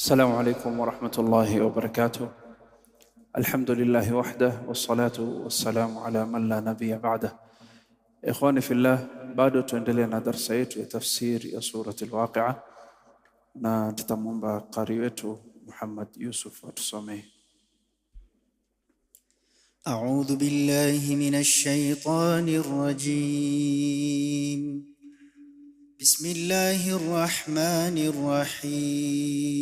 السلام عليكم ورحمة الله وبركاته. الحمد لله وحده والصلاة والسلام على من لا نبي بعده. إخواني في الله, bado tuendelea na darasa yetu ya tafsiri ya surati al-Waqi'a na tutamwomba qari wetu Muhammad Yusuf atusomee. أعوذ بالله من الشيطان الرجيم. بسم الله الرحمن الرحيم.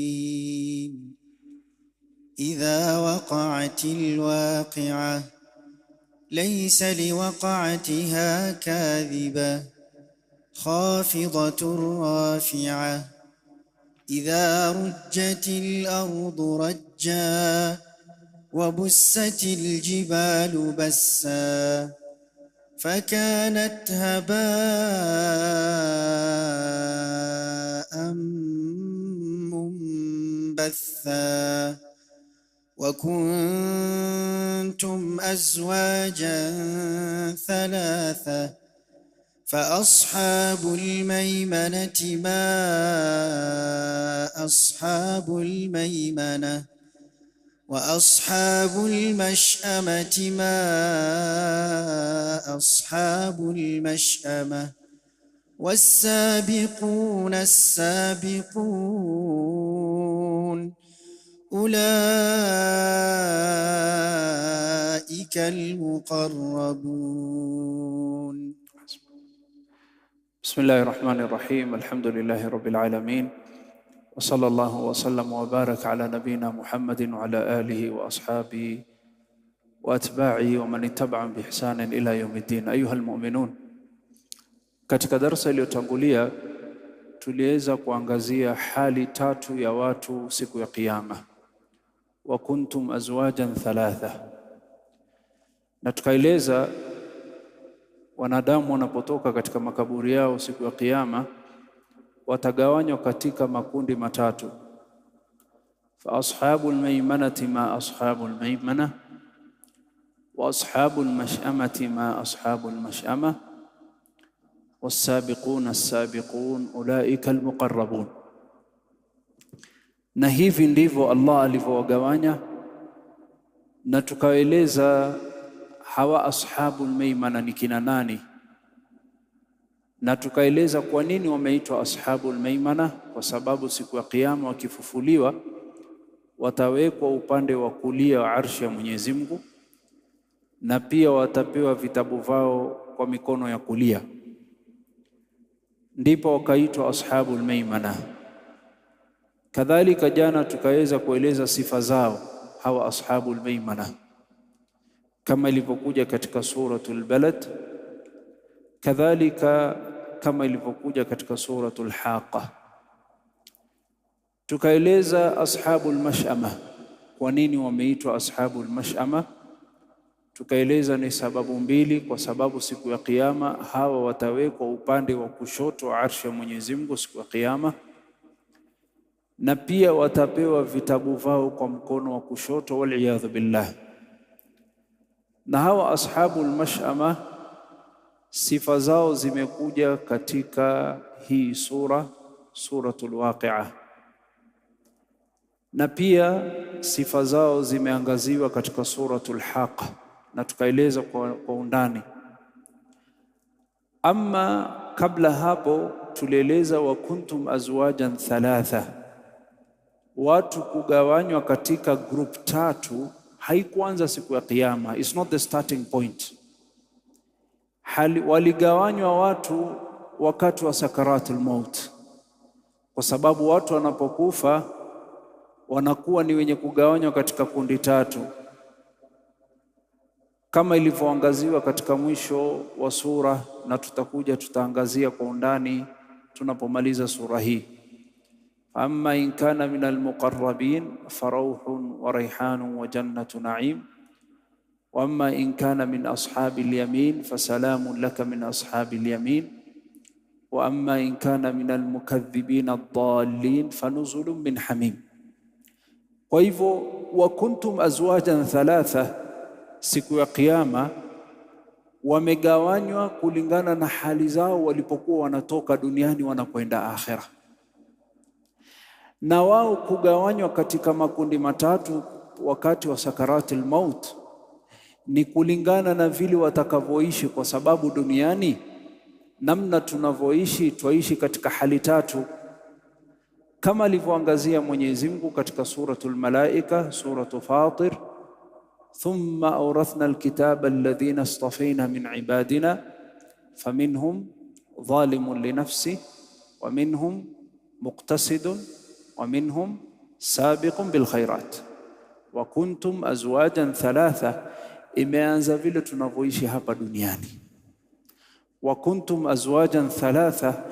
إذا وقعت الواقعة ليس لوقعتها كاذبة خافضة رافعة إذا رجت الأرض رجا وبست الجبال بسا فكانت هباء منبثا وكنتم أزواجا ثلاثة فأصحاب الميمنة ما أصحاب الميمنة وأصحاب المشأمة ما أصحاب المشأمة والسابقون السابقون أولئك المقربون. بسم الله الرحمن الرحيم. الحمد لله رب العالمين وصلى الله وسلم وبارك على نبينا محمد وعلى آله وأصحابه وأتباعه ومن اتبعهم بإحسان إلى يوم الدين. أيها المؤمنون, katika darasa iliyotangulia tuliweza kuangazia hali tatu ya watu siku ya kiyama, wa kuntum azwajan thalatha, na tukaeleza wanadamu wanapotoka katika makaburi yao siku ya kiyama watagawanywa katika makundi matatu. Fa ashabul maymanati ma ashabul maymana wa ashabul mash'amati ma ashabul mash'ama was-sabiquna as-sabiqun ulaika al-muqarrabun. Na hivi ndivyo Allah alivyowagawanya, na tukaeleza hawa ashabul maymana ni kina nani, na tukaeleza kwa nini wameitwa ashabul maymana. Kwa sababu siku ya kiyama wakifufuliwa watawekwa upande wa kulia wa arshi ya Mwenyezi Mungu, na pia watapewa vitabu vao kwa mikono ya kulia, ndipo wakaitwa ashabul maymana. Kadhalika jana tukaweza kueleza sifa zao hawa ashabul maymana kama ilivyokuja katika suratul Balad, kadhalika kama ilivyokuja katika suratul Haqa. Tukaeleza ashabul mash'ama, kwa nini wameitwa ashabul mash'ama. Tukaeleza ni sababu mbili, kwa sababu siku ya kiyama hawa watawekwa upande wa kushoto wa arshi ya Mwenyezi Mungu siku ya kiyama, na pia watapewa vitabu vao kwa mkono wa kushoto, wal iyadhu billah. Na hawa ashabul mash'ama sifa zao zimekuja katika hii suratul Waqi'a, na pia sifa zao zimeangaziwa katika suratul Haqa, na tukaeleza kwa undani. Ama kabla hapo tulieleza wa kuntum azwajan thalatha, watu kugawanywa katika group tatu haikuanza siku ya kiyama. It's not the starting point. Waligawanywa watu wakati wa sakaratul maut, kwa sababu watu wanapokufa wanakuwa ni wenye kugawanywa katika kundi tatu, kama ilivyoangaziwa katika mwisho wa sura, na tutaangazia kwa undani tunapomaliza sura hii. Amma in kana minal muqarrabin farauhun wa rayhanun wa jannatu na'im وأما إن كان من أصحاب اليمين فسلام لك من أصحاب اليمين وأما إن كان من المكذبين الضالين فنزل من حميم. Kwa hivyo wa kuntum azwajan thalatha, siku ya kiyama wamegawanywa kulingana na hali zao walipokuwa wanatoka duniani wanakwenda akhera. na wao kugawanywa katika makundi matatu wakati wa sakaratul maut ni kulingana na vile watakavyoishi, kwa sababu duniani namna tunavyoishi twaishi katika hali tatu, kama alivyoangazia Mwenyezi Mungu katika suratul Malaika, suratu Fatir, thumma awrathna alkitaba alladhina istafayna min ibadina faminhum zalimun linafsi wa minhum muqtasidun wa minhum sabiqun bil khairat wa kuntum azwajan thalatha. Imeanza vile tunavyoishi hapa duniani. Wa kuntum azwajan thalatha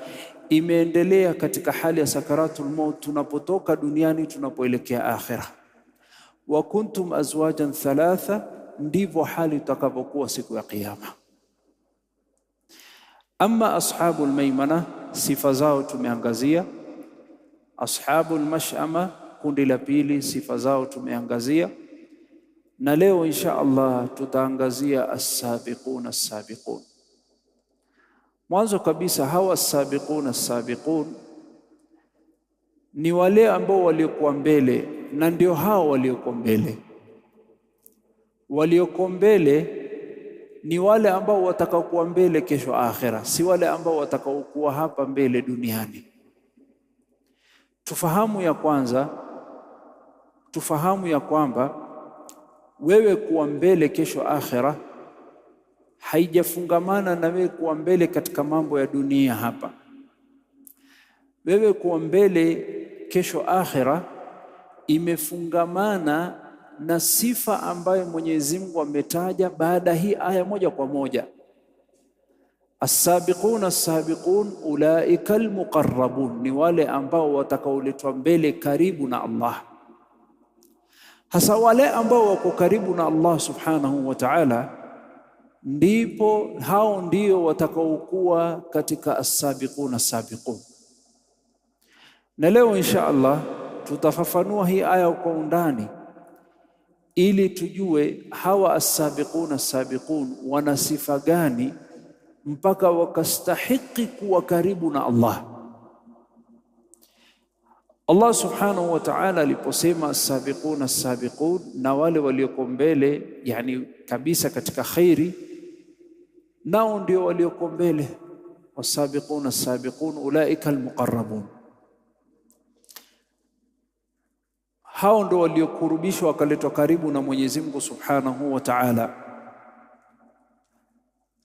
imeendelea katika hali ya sakaratul maut, tunapotoka duniani tunapoelekea akhira. Wa kuntum azwajan thalatha, ndivyo hali itakapokuwa siku ya kiyama. Amma ashabul maimana, sifa zao tumeangazia. Ashabul mash'ama, kundi la pili, sifa zao tumeangazia. Na leo insha Allah tutaangazia as-sabiqun as-sabiqun. Mwanzo kabisa, hawa as-sabiqun as-sabiqun ni wale ambao waliokuwa mbele, na ndio hao waliokuwa mbele. Waliokuwa mbele ni wale ambao watakaokuwa mbele kesho akhira, si wale ambao watakaokuwa hapa mbele duniani. Tufahamu ya kwamba wewe kuwa mbele kesho akhira haijafungamana na wewe kuwa mbele katika mambo ya dunia hapa. Wewe kuwa mbele kesho akhira imefungamana na sifa ambayo Mwenyezi Mungu ametaja baada hii aya moja kwa moja. As-sabiqun as-sabiqun ulaika al-muqarrabun, ni wale ambao watakaoletwa mbele karibu na Allah. Hasa wale ambao wako karibu na Allah subhanahu wa ta'ala, ndipo hao ndio watakaokuwa katika as-sabiqun as-sabiqun. Na leo insha Allah tutafafanua hii aya kwa undani ili tujue hawa as-sabiqun as-sabiqun wana sifa gani mpaka wakastahiki kuwa karibu na Allah. Allah subhanahu wa ta'ala aliposema as-sabiqun as-sabiqun, na wale walioko mbele, yani kabisa katika khairi, nao ndio walioko mbele. Was-sabiqun as-sabiqun ulaika al-muqarrabun, hao ndio waliokurubishwa wakaletwa karibu na Mwenyezi Mungu subhanahu wa ta'ala.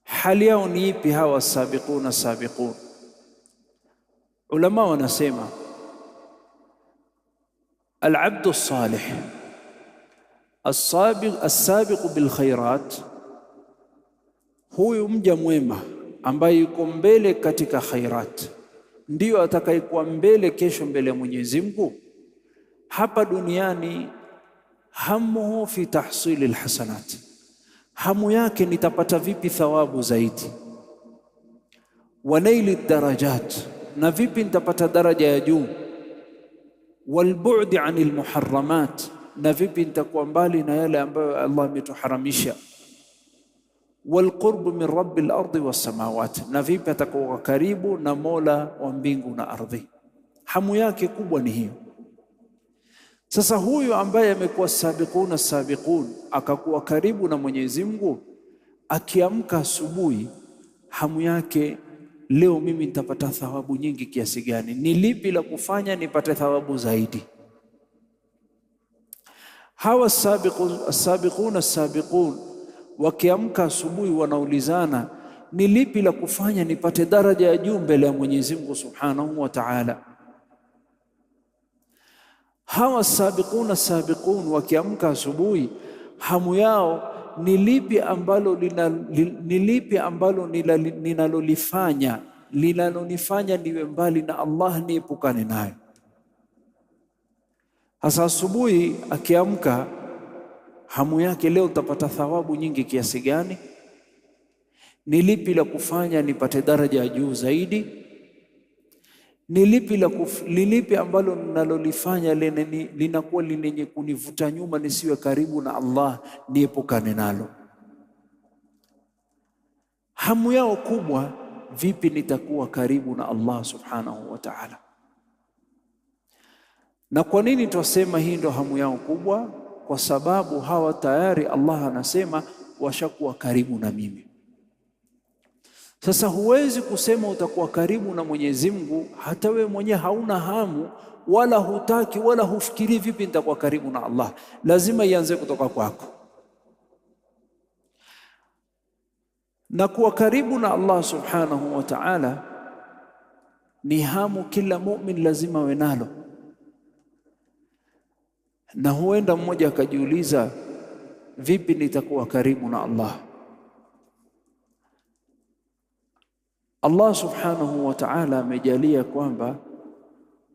Hali yao ni ipi hawa as-sabiqun as-sabiqun? Ulama wanasema العبد الصالح السابق بالخيرات, huyu mja mwema ambaye yuko mbele katika khairat ndio atakayekuwa mbele kesho mbele ya Mwenyezi Mungu. Hapa duniani hamuhu fi tahsili alhasanat, hamu yake nitapata vipi thawabu zaidi. Wa naili darajat, na vipi nitapata daraja ya juu. Walbu'di 'anil muharramat, na vipi nitakuwa mbali na yale ambayo Allah ametuharamisha. Walqurbu min rabbil ardi was samawati, na vipi atakuwa karibu na Mola wa mbingu na ardhi. Hamu yake kubwa ni hiyo. Sasa huyu ambaye amekuwa sabiquna sabiqun, akakuwa karibu na Mwenyezi Mungu, akiamka asubuhi, hamu yake, leo mimi nitapata thawabu nyingi kiasi gani? Ni lipi la kufanya nipate thawabu zaidi? Hawa as-sabiquna as-sabiqun wakiamka asubuhi wanaulizana, ni lipi la kufanya nipate daraja ya juu mbele ya Mwenyezi Mungu subhanahu wa ta'ala. Hawa as-sabiquna as-sabiqun wakiamka asubuhi, hamu yao ni lipi ambalo ninalolifanya linalonifanya niwe mbali na Allah, niepukane nayo. Hasa asubuhi akiamka, hamu yake, leo utapata thawabu nyingi kiasi gani? Ni lipi la kufanya nipate daraja ya juu zaidi? Ni lipi ambalo ninalolifanya linakuwa lenye kunivuta nyuma nisiwe karibu na Allah, niepukane nalo. Hamu yao kubwa, vipi nitakuwa karibu na Allah subhanahu wa ta'ala. Na kwa nini twasema hii ndo hamu yao kubwa? Kwa sababu hawa tayari Allah anasema washakuwa karibu na mimi. Sasa huwezi kusema utakuwa karibu na Mwenyezi Mungu hata wewe mwenyewe hauna hamu wala hutaki wala hufikiri vipi nitakuwa karibu na Allah. Lazima ianze kutoka kwako. Na kuwa karibu na Allah subhanahu wa ta'ala ni hamu kila mu'min lazima awe nalo. Na huenda mmoja akajiuliza, vipi nitakuwa karibu na Allah? Allah subhanahu wa ta'ala amejalia kwamba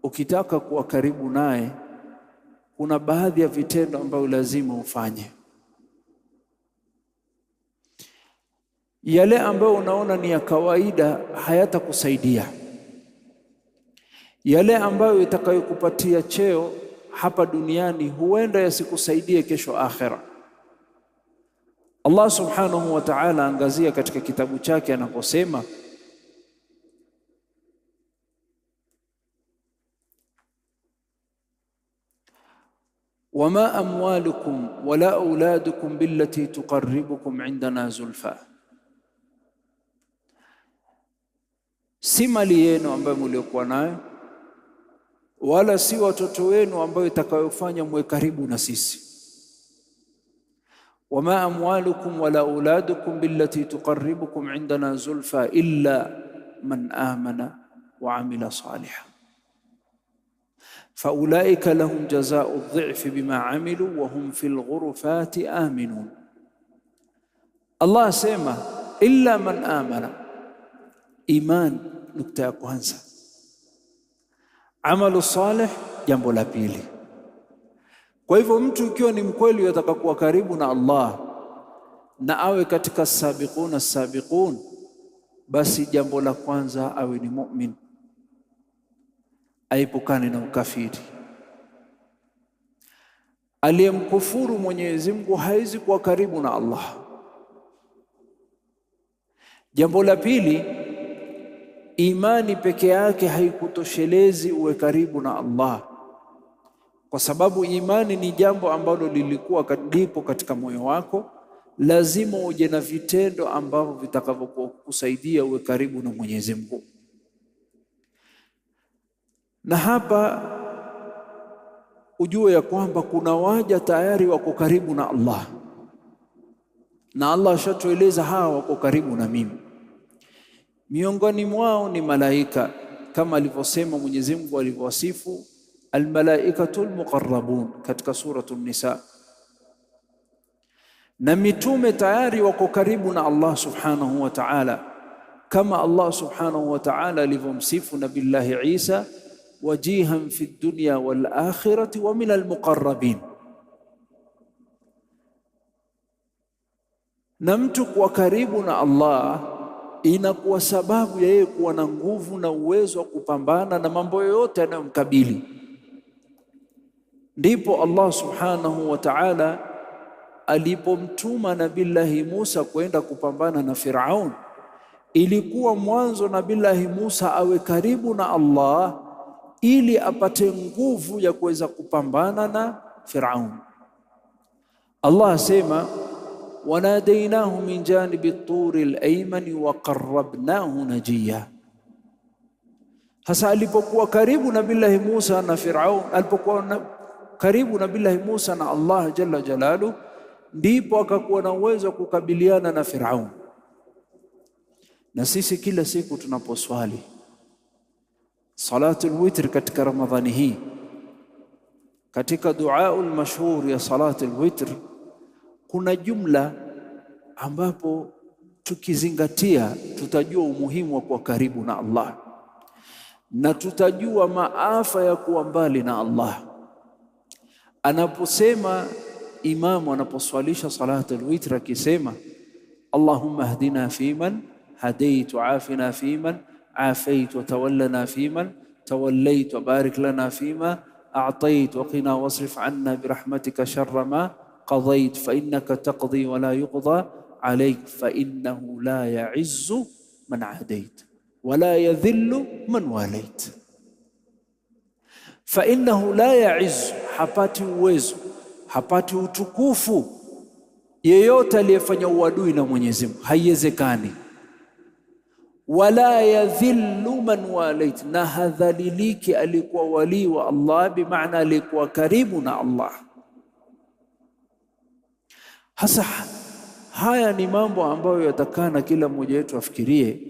ukitaka kuwa karibu naye kuna baadhi ya vitendo ambavyo lazima ufanye. Yale ambayo unaona ni ya kawaida hayatakusaidia. Yale ambayo itakayokupatia cheo hapa duniani huenda yasikusaidie kesho akhera. Allah subhanahu wa ta'ala angazia katika kitabu chake anaposema, wama amwalukum wala auladukum billati tuqarribukum indana zulfa. Si mali yenu ambayo mliokuwa nayo wala si watoto wenu ambayo itakayofanya mwe karibu na sisi. Wama amwalukum wala auladukum billati tuqarribukum indana zulfa illa man amana wa amila salihan faulaika lahum jazaa'u dhi'fi bima amilu wa hum fil ghurufati aminun. Allah asema illa man amana. Iman nukta ya kwanza. Amalu salih jambo la pili. Kwa hivyo mtu ikiwa ni mkweli yataka kuwa karibu na Allah na awe katika sabiqun, basi jambo la kwanza awe ni mu'min, aipukane na ukafiri. Aliyemkufuru Mwenyezi Mungu haizi kuwa karibu na Allah. Jambo la pili, imani peke yake haikutoshelezi uwe karibu na Allah, kwa sababu imani ni jambo ambalo lilikuwa lipo katika moyo wako. Lazima uje na vitendo ambavyo vitakavyokusaidia uwe karibu na Mwenyezi Mungu. Na hapa ujue ya kwamba kuna waja tayari wako karibu na Allah, na Allah ashatueleza hawa wako karibu na mimi. Miongoni mwao ni malaika, kama alivyosema Mwenyezi Mungu alivyowasifu almalaikatul muqarrabun katika suratul Nisa. Na mitume tayari wako karibu na Allah subhanahu wa ta'ala, kama Allah subhanahu wa ta'ala alivyomsifu Nabillahi Isa wajihan fi dunya wal akhirati wa minal muqarrabin. Na mtu kuwa karibu na Allah inakuwa sababu ya yeye kuwa na nguvu na uwezo wa kupambana na mambo yote yanayomkabili. Ndipo Allah subhanahu wa ta'ala alipomtuma Nabillahi Musa kwenda kupambana na Firaun, ilikuwa mwanzo Nabillahi Musa awe karibu na Allah ili apate nguvu ya kuweza kupambana na Firaun. Allah asema wanadainahu min janibi at-turi al-ayman wa qarrabnahu najiya. Hasa alipokuwa karibu Nabillahi Musa na Firaun, alipokuwa karibu Nabillahi Musa na Allah jalla jalalu, ndipo akakuwa na uwezo kukabiliana na Firaun. Na sisi kila siku tunaposwali salatul witr katika Ramadhani hii, katika duaul mashhur ya salatul witr, kuna jumla ambapo tukizingatia tutajua umuhimu wa kuwa karibu na Allah na tutajua maafa ya kuwa mbali na Allah. Anaposema imamu anaposwalisha salatul witr akisema Allahumma hdina fiman hadayt wa afina fiman عافيت وتولنا فيمن توليت وبارك لنا فيما أعطيت وقنا واصرف عنا برحمتك شر ما قضيت فإنك تقضي ولا يقضى عليك فإنه لا يعز من عاديت ولا يذل من واليت. fa innahu la ya'iz, hapati uwezo, hapati utukufu yeyote aliyefanya uadui na Mwenyezi Mungu, haiwezekani. Wala yadhillu man walait, na hadhaliliki alikuwa wali wa Allah, bimaana alikuwa karibu na Allah. Hasa haya ni mambo ambayo yatakana kila mmoja wetu afikirie,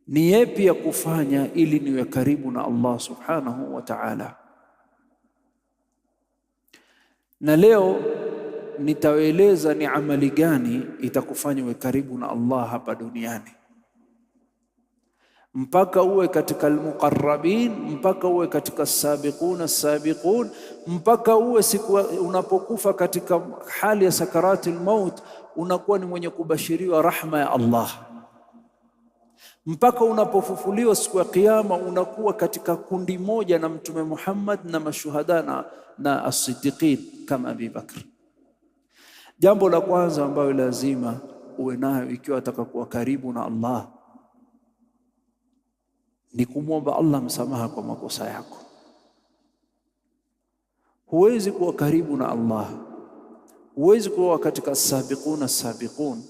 ni yapi ya kufanya ili niwe karibu na Allah subhanahu wa ta'ala. Na leo nitawaeleza ni amali gani itakufanya uwe karibu na Allah hapa duniani, mpaka uwe katika almuqarrabin, mpaka uwe katika as-sabiqun, mpaka uwe siku unapokufa katika hali ya sakarati al-maut unakuwa ni mwenye kubashiriwa rahma ya Allah, mpaka unapofufuliwa siku ya kiyama unakuwa katika kundi moja na Mtume Muhammad na mashuhada na as-siddiqin kama Abi Bakr. Jambo la kwanza ambalo lazima uwe nayo ikiwa unataka kuwa karibu na Allah ni kumwomba Allah msamaha kwa makosa yako. Huwezi kuwa karibu na Allah, huwezi kuwa katika as-sabiqun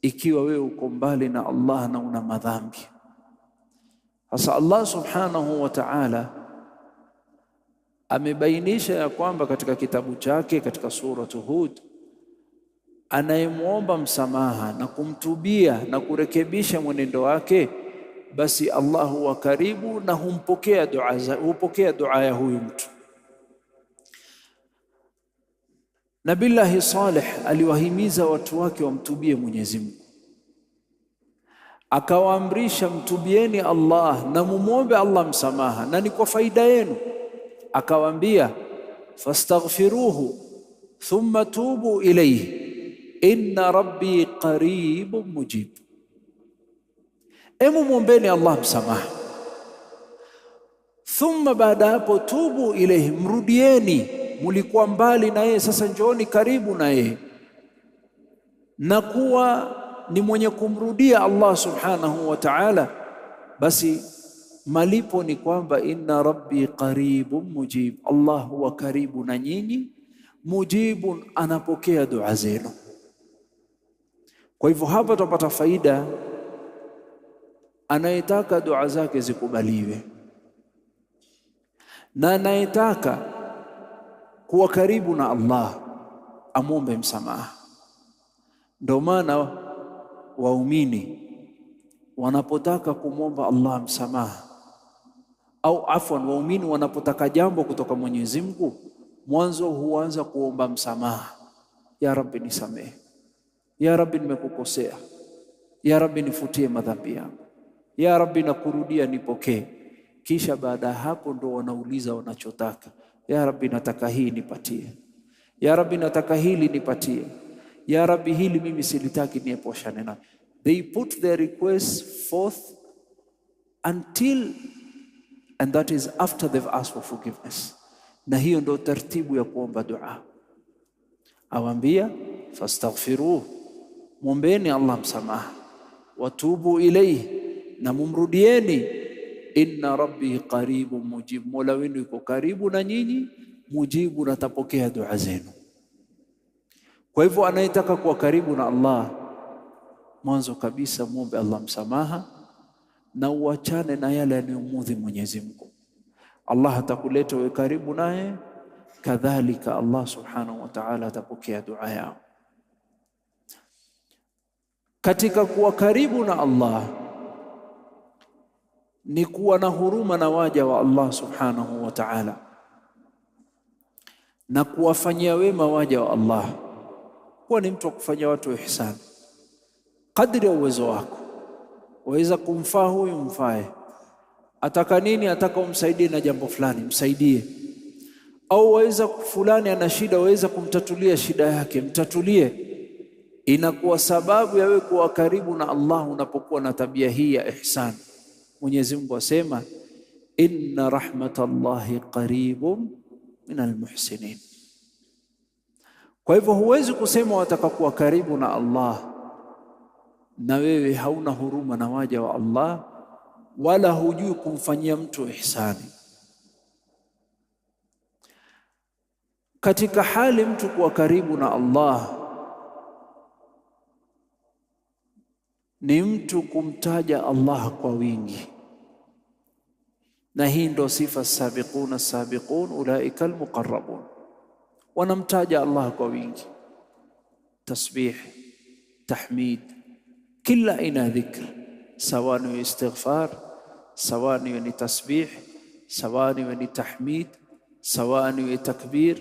ikiwa wewe uko mbali na Allah na una madhambi. Hasa Allah subhanahu wa ta'ala amebainisha ya kwamba katika kitabu chake katika suratu Hud, anayemwomba msamaha na kumtubia na kurekebisha mwenendo wake, basi Allah huwa karibu na hupokea dua ya huyu mtu. Nabillahi Salih aliwahimiza watu wake wamtubie Mwenyezi Mungu, akawaamrisha mtubieni Allah na mumuombe Allah msamaha, na ni kwa faida yenu. Akawaambia fastaghfiruhu thumma tubu ilayhi inna rabbi qaribun mujib. Muombeni Allah msamaha, thumma baada hapo tubu ilayhi, mrudieni. Mulikuwa mbali na yeye, sasa njooni karibu na yeye, na kuwa ni mwenye kumrudia Allah subhanahu wa ta'ala, basi malipo ni kwamba inna rabbi qaribun mujib, Allah huwa karibu na nyinyi, mujibun, anapokea dua zenu. Kwa hivyo hapa tupata faida, anayetaka dua zake zikubaliwe na anayetaka kuwa karibu na Allah amwombe msamaha. Ndio maana waumini wanapotaka kumwomba Allah msamaha, au afwan, waumini wanapotaka jambo kutoka Mwenyezi Mungu, mwanzo huanza kuomba msamaha. Ya Rabbi nisamehe, ya Rabbi nimekukosea, ya Rabbi nifutie madhambi yangu, ya Rabbi nakurudia nipokee. Kisha baada hapo ndo wanauliza wanachotaka. Ya Rabbi nataka hii nipatie, ya Rabbi nataka hili nipatie, ya Rabbi hili mimi silitaki nieposhane nayo. They put their requests forth until, and that is after they've asked for forgiveness. Na hiyo ndo taratibu ya kuomba dua. Awambia fastaghfiruhu, muombeeni Allah msamaha, watubu ilayhi, na mumrudieni, inna rabbi qaribun mujib, mola wenu yuko karibu na nyinyi, mujibu, na atapokea dua zenu. Kwa hivyo anayetaka kuwa karibu na Allah, mwanzo kabisa muombe Allah msamaha na uachane na yale yanayomudhi Mwenyezi Mungu. Allah atakuleta wewe karibu naye, kadhalika Allah subhanahu wa ta'ala atapokea dua yao. Katika kuwa karibu na Allah ni kuwa na huruma na waja wa Allah subhanahu wa ta'ala, na kuwafanyia wema waja wa Allah. Kuwa ni mtu wa kufanyia watu ihsani kadri ya uwezo wako. Waweza kumfaa huyu, mfae. Ataka nini? Ataka umsaidie na jambo fulani, msaidie. Au waweza fulani ana shida, waweza kumtatulia shida yake, mtatulie. Inakuwa sababu ya wewe kuwa karibu na Allah unapokuwa na tabia hii ya ihsan. Mwenyezi Mungu asema inna rahmatallahi qaribun minal muhsinin. Kwa hivyo huwezi kusema wataka kuwa karibu na Allah na wewe hauna huruma na waja wa Allah, wala hujui kumfanyia mtu ihsani. katika hali mtu kuwa karibu na Allah ni mtu kumtaja Allah kwa wingi, na hii ndo sifa sabiquna sabiqun ulaika almuqarrabun, wanamtaja Allah kwa wingi, tasbih, tahmid, kila aina dhikr, sawa ni istighfar, sawa ni tasbih, sawa ni tahmid, sawa ni takbir,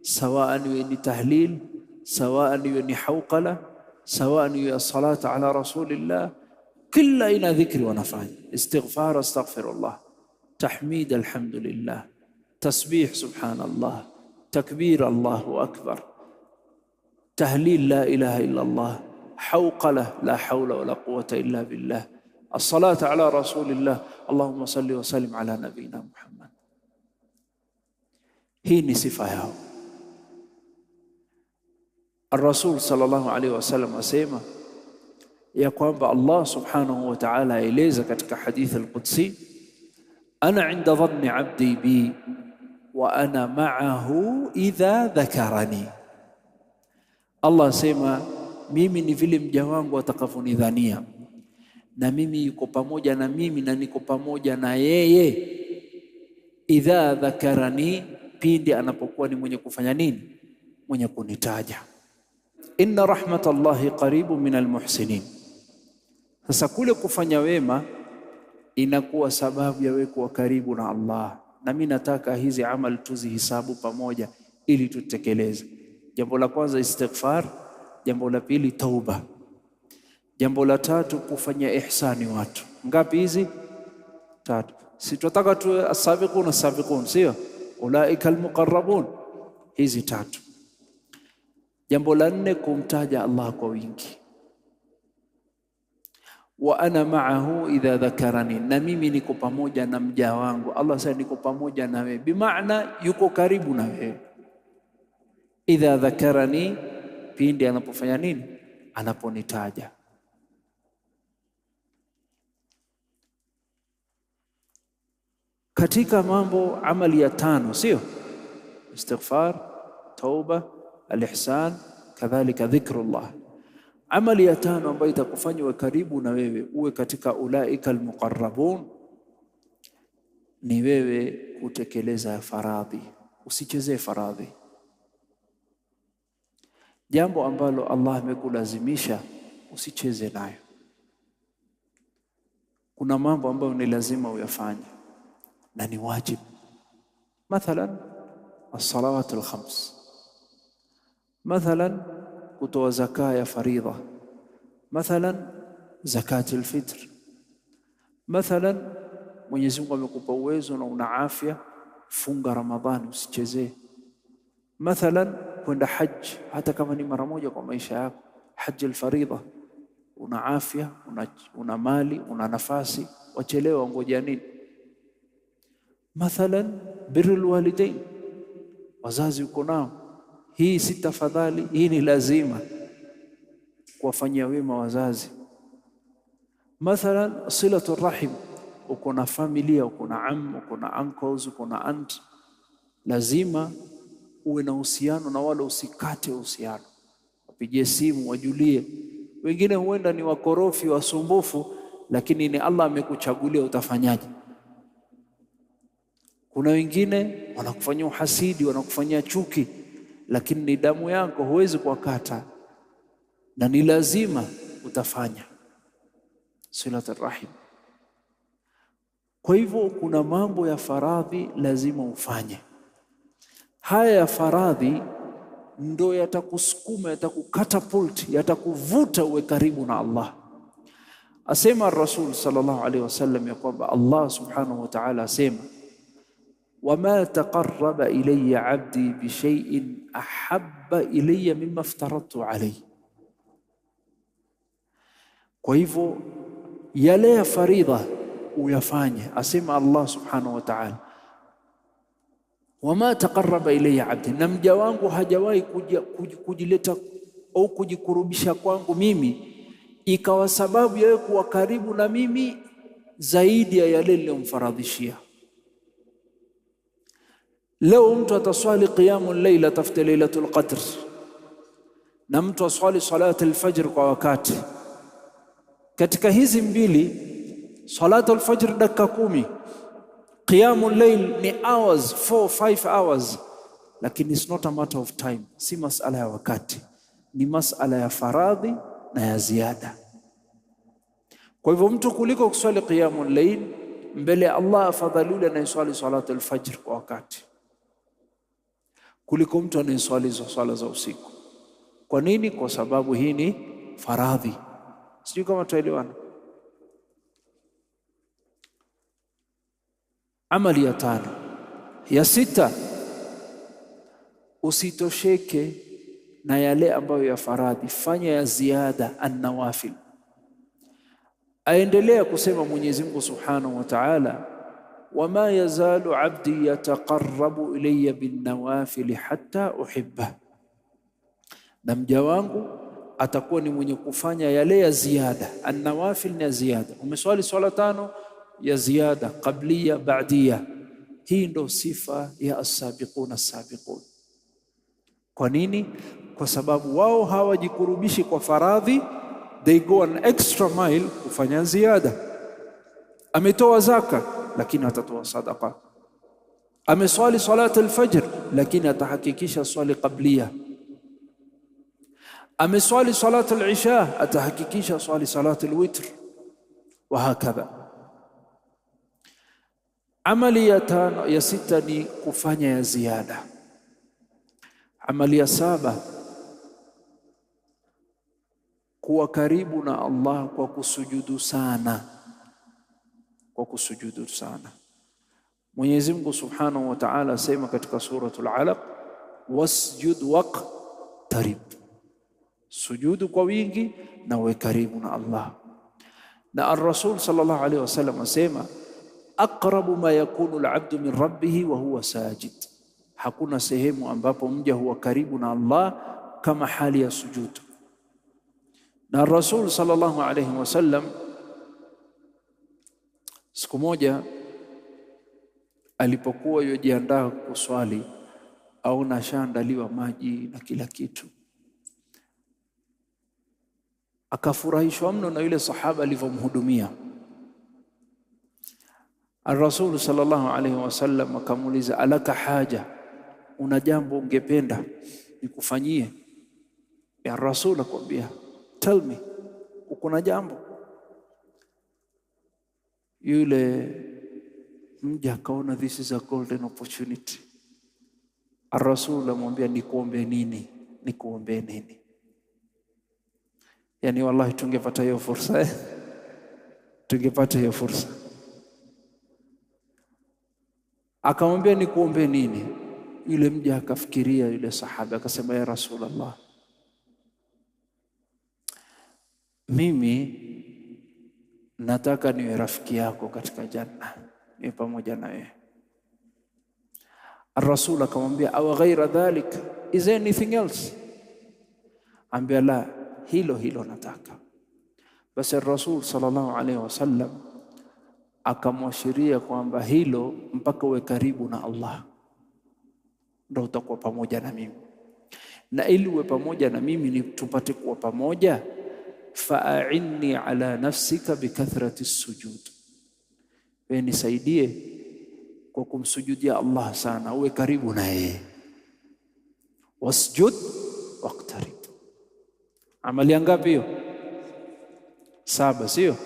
sawa ni tahlil, sawa ni hawqala, sawa ni salatu ala rasulillah, kila aina dhikri wanafanya. Istighfar, astaghfirullah, tahmid, alhamdulillah, tasbih, subhanallah, takbir, Allahu akbar, tahlil, la ilaha illa Allah, hawqala, la hawla wala quwwata illa billah, as-salatu ala rasulillah, Allahumma salli wa sallim ala nabina Muhammad. Hii ni sifa yao. Ar-Rasul sallallahu alaihi wasallam asema ya kwamba Allah subhanahu wa ta'ala aeleza katika hadith al-Qudsi, ana inda dhanni abdi bi wa ana ma'ahu idha dhakarani. Allah asema mimi ni vile mja wangu atakavyonidhania, na mimi yuko pamoja na mimi na niko pamoja na yeye. Idha dhakarani, pindi anapokuwa ni mwenye kufanya nini? Mwenye kunitaja. Inna rahmatallahi qaribun minal muhsinin. Sasa kule kufanya wema inakuwa sababu ya wewe kuwa karibu na Allah, na mimi nataka hizi amali tuzihisabu pamoja ili tutekeleze. Jambo la kwanza istighfar, jambo la pili tauba, jambo la tatu kufanya ihsani watu. Ngapi hizi? Tatu. Si tunataka tu as-sabiqun as-sabiqun, sio ulaika al-muqarrabun, hizi tatu. Jambo la nne kumtaja Allah kwa wingi, wa ana ma'ahu idha dhakarani, na mimi niko pamoja na mja wangu. Allah sasa niko pamoja na wewe, bimaana yuko karibu na wewe. Idha dhakarani, pindi anapofanya nini? Anaponitaja. Katika mambo amali ya tano, sio istighfar, tauba, al-ihsan, kadhalika dhikrullah. Amali ya tano ambayo itakufanya uwe karibu na wewe uwe katika ulaika almuqarrabun ni wewe kutekeleza faradhi. Usichezee faradhi, jambo ambalo Allah amekulazimisha usicheze nayo. Kuna mambo ambayo ni lazima uyafanye na ni wajibu, mathalan as-salawat al-khams, mathalan kutoa zaka ya faridha, mathalan zakati al-fitr, mathalan Mwenyezi Mungu amekupa uwezo na una afya, funga Ramadhani, usichezee. Mathalan kwenda haji, hata kama ni mara moja kwa maisha yako, haji al-faridha, una afya, una mali, una nafasi, wachelewa ngoja nini? Mathalan birrul walidain, wazazi uko nao, hii si tafadhali, hii ni lazima kuwafanyia wema wazazi. Mathalan silatu rahim, uko na familia, uko na am, uko na uncles, uko na aunt, lazima uwe na uhusiano na wale, usikate uhusiano, wapigie simu, wajulie. Wengine huenda ni wakorofi, wasumbufu, lakini ni Allah amekuchagulia, utafanyaje? Kuna wengine wanakufanyia uhasidi, wanakufanyia chuki, lakini ni damu yako, huwezi kuwakata na ni lazima utafanya silatul rahim. Kwa hivyo kuna mambo ya faradhi lazima ufanye. Haya ya faradhi ndo yatakusukuma, yatakukatapult, yatakuvuta uwe karibu na Allah. Asema Rasul sallallahu alaihi wasallam ya kwamba Allah subhanahu wa ta'ala asema, wama taqarraba ilayya abdi bi shay'in ahabba ilayya mimma aftaradtu alayhi. Kwa hivyo yale ya faridha uyafanye. Asema Allah subhanahu wa ta'ala, wama taqarraba ilayya abdi, na mja wangu hajawahi kujileta au kujikurubisha kwangu mimi ikawa sababu ya kuwa karibu na mimi zaidi ya yale niliyomfaradhishia. Leo mtu ataswali qiyamul layl atafute lailatul qadr, na mtu aswali salat al-fajr kwa wakati. Katika hizi mbili, salatul fajr dakika 10, qiyamul layl ni hours, 4-5 hours, lakini it's not a matter of time. Si masala ya wakati, ni masala ya faradhi na ya ziada. Kwa hivyo mtu kuliko kuswali qiyamul layl mbele Allah afadhali yule anayeswali salatul fajr kwa wakati kuliko mtu anayeswali swala za usiku. Kwa nini? Kwa sababu hii ni faradhi. Sijui kama tuelewana. Amali ya 5. Ya 6, usitosheke na yale ambayo ya faradhi, fanya ya ziada, an-nawafil. Aendelea kusema Mwenyezi Mungu Subhanahu wa Ta'ala, wama yazalu abdi yataqarrabu ilayya bin nawafil hatta uhibba, na mja wangu atakuwa ni mwenye kufanya yale ya ziada. An-nawafil ni ya ziada. Umeswali swala 5 ya ziada, qabliya, ba'diya. Hii ndo sifa ya as-sabiquna as-sabiqun. Kwa nini? Kwa sababu wao hawajikurubishi kwa faradhi, they go an extra mile kufanya ziada. Ametoa zaka lakini atatoa sadaqa. Ameswali salat al-fajr lakini atahakikisha swali qabliya. Ameswali salat al-isha atahakikisha swali salat al-witr, wa hakadha. Amali ya 5 ya 6 ni kufanya ya ziada. Amali ya 7, kuwa karibu na Allah kwa kusujudu sana. Kwa kusujudu sana. Mwenyezi Mungu Subhanahu wa Ta'ala asema katika suratul Alaq, wasjud waqtarib, sujudu kwa wingi na uwe karibu na Allah. Na ar-Rasul sallallahu alaihi wasallam asema, aqrabu ma yakunu al-'abdu min rabbih wa huwa sajid. Hakuna sehemu ambapo mja huwa karibu na Allah kama hali ya sujudu. Na Rasul sallallahu alaihi wasallam siku moja alipokuwa yojiandaa kuswali, au nashaandaliwa maji na kila kitu, akafurahishwa mno na yule sahaba alivyomhudumia. Ar-Rasul sallallahu alaihi wasallam akamuuliza, alaka haja, una jambo ungependa nikufanyie? Ya Rasul akwambia, tell me, uko jambo? Yule mja akaona this is a golden opportunity. Ar-Rasul amwambia, nikuombe nini? Nikuombe nini? Yani wallahi tungepata hiyo fursa, tungepata hiyo fursa. Akamwambia, nikuombe nini? Yule mja akafikiria, yule sahaba akasema, ya Rasulullah, mimi nataka niwe rafiki yako katika janna, niwe pamoja na wewe. Ar-Rasul akamwambia, aw ghaira dhalik, is there anything else? Ambia, la, hilo nataka. Basi Ar-Rasul sallallahu alaihi wasallam akamwashiria kwamba hilo mpaka uwe karibu na Allah ndio utakuwa pamoja na mimi, na ili uwe pamoja na mimi ni tupate kuwa pamoja, fa'inni ala nafsika bikathrati sujud, wewe nisaidie kwa kumsujudia Allah sana, uwe karibu na yeye. Wasjud waqtarib. Amali ngapi hiyo? 7, sio?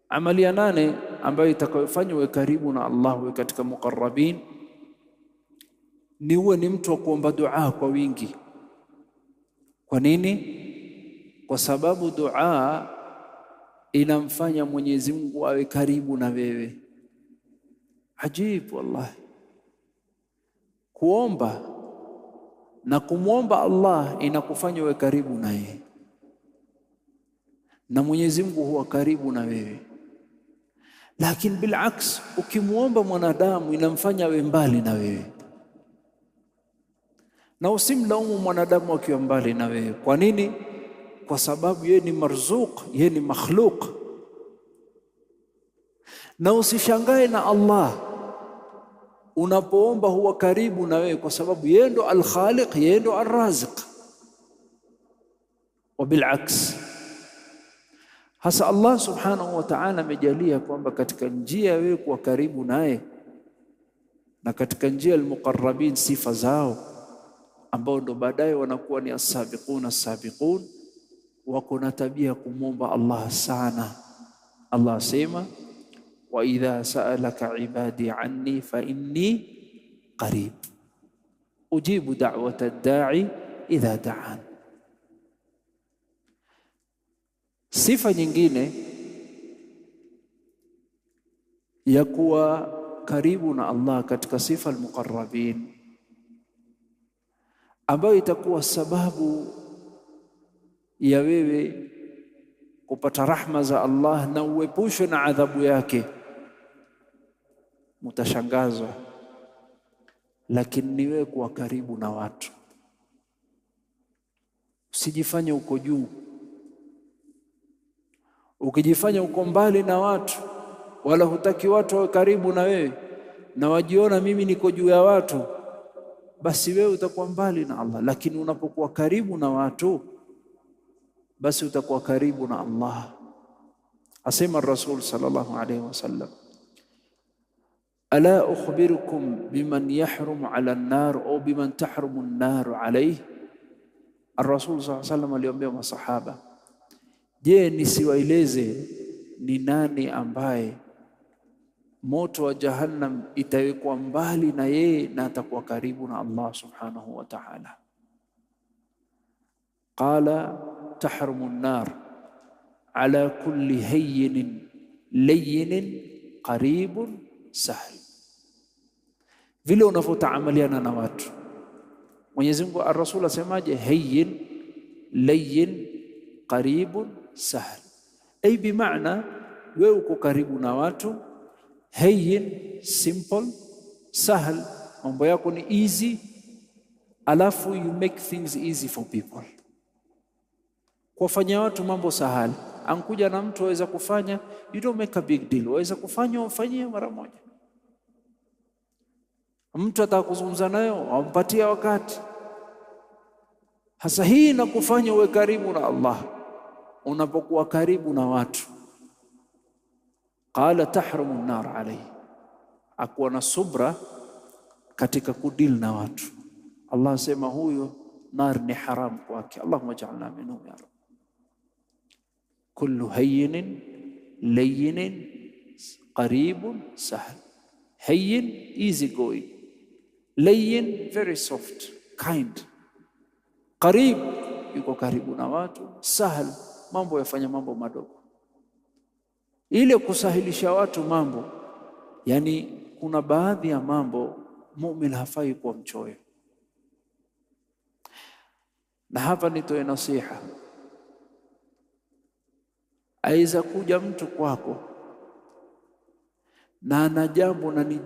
Amali ya 8 ambayo itakayofanya uwe karibu na Allah, uwe katika muqarrabin, ni uwe ni mtu wa kuomba dua kwa wingi. Kwa nini? Kwa sababu dua inamfanya Mwenyezi Mungu awe karibu na wewe. Ajibu wallahi. Kuomba na kumwomba Allah inakufanya uwe karibu na yeye, na Mwenyezi Mungu huwa karibu na wewe. Lakini bilaks, ukimwomba mwanadamu inamfanya awe mbali na wewe. Na usimlaumu mwanadamu akiwa mbali na wewe. Kwa nini? Kwa sababu yeye ni marzuq, yeye ni makhluq. Na usishangae na Allah Unapoomba huwa karibu na wewe, kwa sababu yeye ndo al-Khaliq, yeye ndo ar-Raziq. Wabilaks, hasa Allah subhanahu wa ta'ala amejalia kwamba katika njia ya wewe kuwa karibu naye na katika njia al-muqarrabin, sifa zao ambao ndo baadaye wanakuwa ni as-sabiqun as-sabiqun, wako na tabia kumwomba Allah sana. Allah asema wa idha sa'alaka ibadi anni fa inni qarib ujibu da'wata ad-da'i idha da'an. Sifa nyingine ya kuwa karibu na Allah katika sifa al-muqarrabin, ambayo itakuwa sababu ya wewe kupata rahma za Allah na uepushwe na adhabu yake. Mutashangazwa, lakini ni wewe kuwa karibu na watu. Usijifanye uko juu. Ukijifanya uko mbali na watu, wala hutaki watu wawe karibu na wewe, na wajiona mimi niko juu ya watu, basi wewe utakuwa mbali na Allah. Lakini unapokuwa karibu na watu, basi utakuwa karibu na Allah. Asema Rasul sallallahu alayhi wasallam, ala ukhbirukum biman yahrumu ala an-nar au biman tahrumu an-nar alayhi. Ar-Rasul sallallahu alayhi wasallam aliambia masahaba, je, nisiwaeleze ni nani ambaye moto wa jahannam itawekwa mbali na yeye na atakuwa karibu na Allah subhanahu wa ta'ala? Qala tahrumu an-nar ala kulli hayyin layyin qaribun sahl. Vile unavyotaamaliana na watu, Mwenyezi Mungu, ar-Rasul asemaje? Hayyin layyin qaribun sahl. Ay bimaana wewe uko karibu na watu, hayyin simple, sahl mambo yako ni easy, alafu you make things easy for people. Kufanya watu mambo sahali. Ankuja na mtu aweza kufanya, you don't make a big deal, waweza kufanya ufanyie mara moja. Mtu atakuzungumza nayo, ampatia wakati. Hasa hii inakufanya uwe karibu na Allah unapokuwa karibu na watu. Qala tahrumu an-nar alayhi, akuwa na subra katika kudil na watu. Allah asema huyo nar ni haram kwake. Allahumma ja'alna minhum ya Rabb. Kullu hayyin layyin qaribun sahl. Hayyin easy going, layyin very soft kind, qarib yuko karibu na watu, sahl mambo yafanya mambo madogo. Ile kusahilisha watu mambo, yani kuna baadhi ya mambo muumini hafai kuwa mchoyo. Na hapa nitoe nasiha. Aiza kuja mtu kwako na ana jambo na ni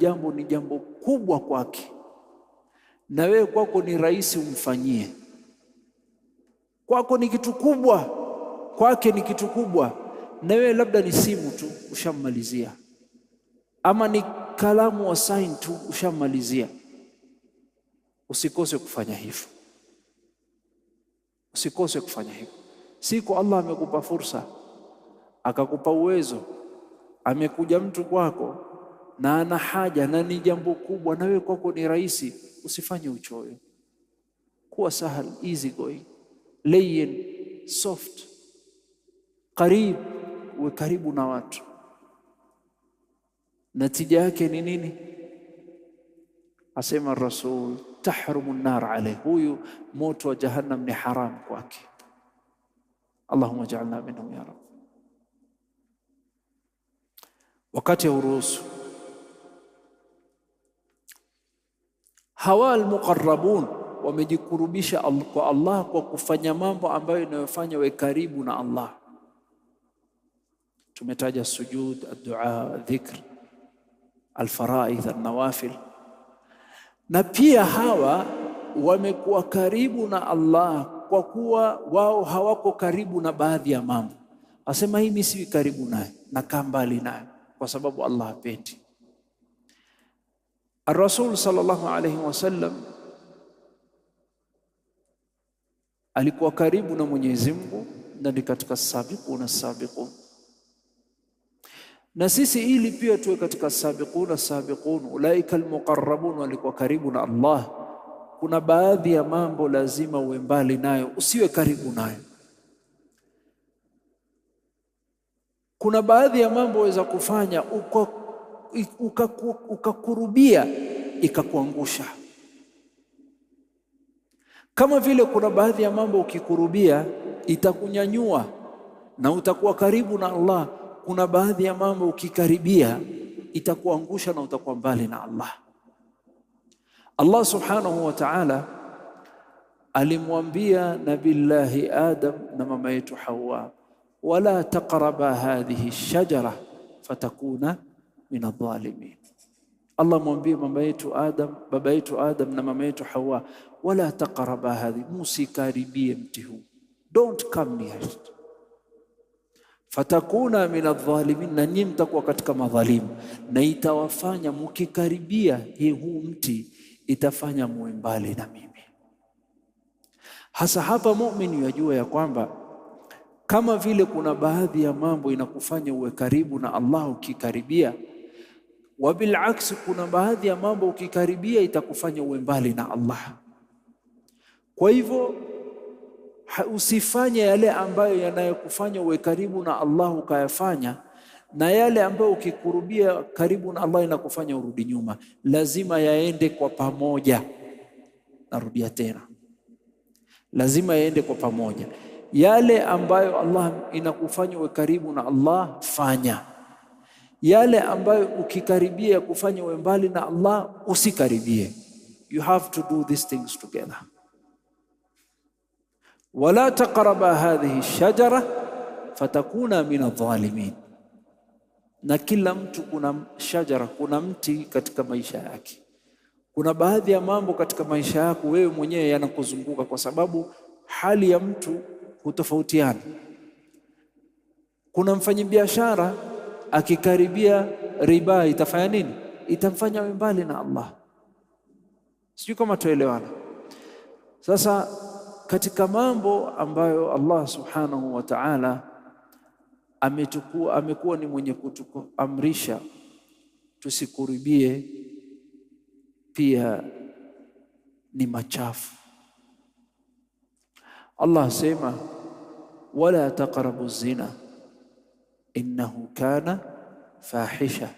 jambo kubwa kwake, na wewe kwako ni rahisi umfanyie. Kwako ni kitu kubwa, kwake ni kitu kubwa, na wewe labda ni simu tu ushammalizia, ama ni kalamu wa sign tu ushammalizia. Usikose kufanya hivyo, usikose kufanya hivyo. Siku Allah amekupa fursa, akakupa uwezo, amekuja mtu kwako na ana haja na ni jambo kubwa, na wewe kwako ni rahisi, usifanye uchoyo. Kuwa sahal, easy going, layyin, soft, qarib, uwe karibu na watu. Natija yake ni nini? Asema Rasul, tahrumu an-nar alayhi, huyu moto wa jahannam ni haram kwake. Allahumma ja'alna minhum ya Rabb. Wakati uruhusu hawa al-muqarrabun wamejikurubisha kwa Allah kwa kufanya mambo ambayo inayofanya we karibu na Allah. Tumetaja sujud, ad-du'a, dhikr, al-faraidh, an-nawafil. Na pia hawa wamekuwa karibu na Allah kwa kuwa wao hawako karibu na baadhi ya mambo. Asema hii mimi si karibu naye, nakaa mbali naye kwa sababu Allah hapendi. Ar-Rasul sallallahu alayhi wasallam alikuwa karibu na Mwenyezi Mungu na ni katika sabiqun. Na sisi ili pia tuwe katika sabiqun, ulaika almuqarrabun, walikuwa karibu na Allah. Kuna baadhi ya mambo lazima uwe mbali nayo, usiwe karibu nayo. Kuna baadhi ya mambo waweza kufanya ukakurubia ikakuangusha. Kama vile kuna baadhi ya mambo ukikurubia itakunyanyua na utakuwa karibu na Allah. Kuna baadhi ya mambo ukikaribia itakuangusha na utakuwa mbali na Allah. Allah subhanahu wa ta'ala alimwambia Nabillahi Adam na mama yetu Hawa, wala taqraba hadhihi shajara fatakuna min adh-dhalimin. Allah mwambie baba yetu Adam na mama yetu Hawa, wala taqraba hadhi, musikaribie mti huu, don't come near it, fatakuna min adh-dhalimin, na nyinyi mtakuwa katika madhalimu, na itawafanya mkikaribia huu mti itafanya muwe mbali na mimi. Hasa hapa muumini yajua ya kwamba kama vile kuna baadhi ya mambo inakufanya uwe karibu na Allah ukikaribia, wabilaksi kuna baadhi ya mambo ukikaribia itakufanya uwe mbali na Allah. Kwa hivyo usifanye yale ambayo yanayokufanya uwe karibu na Allah ukayafanya, na yale ambayo ukikurubia karibu na Allah inakufanya urudi nyuma. Lazima yaende kwa pamoja. Narudia tena, lazima yaende kwa pamoja. Yale ambayo Allah inakufanya uwe karibu na Allah, fanya. Yale ambayo ukikaribia kufanya uwe mbali na Allah, usikaribie. You have to do these things together. Wala taqraba hadhihi shajara fatakuna min adh-dhalimin. Na kila mtu kuna shajara, kuna mti katika maisha yake. Kuna baadhi ya mambo katika maisha yako wewe mwenyewe yanakuzunguka, kwa sababu hali ya mtu hutofautiana. Kuna mfanyabiashara akikaribia riba itafanya nini? Itamfanya awe mbali na Allah. Sijui kama tuelewana. Sasa katika mambo ambayo Allah subhanahu wa ta'ala amekuwa ni mwenye kutuamrisha tusikuribie, pia ni machafu. Allah sema wala taqrabu zina innahu kana fahisha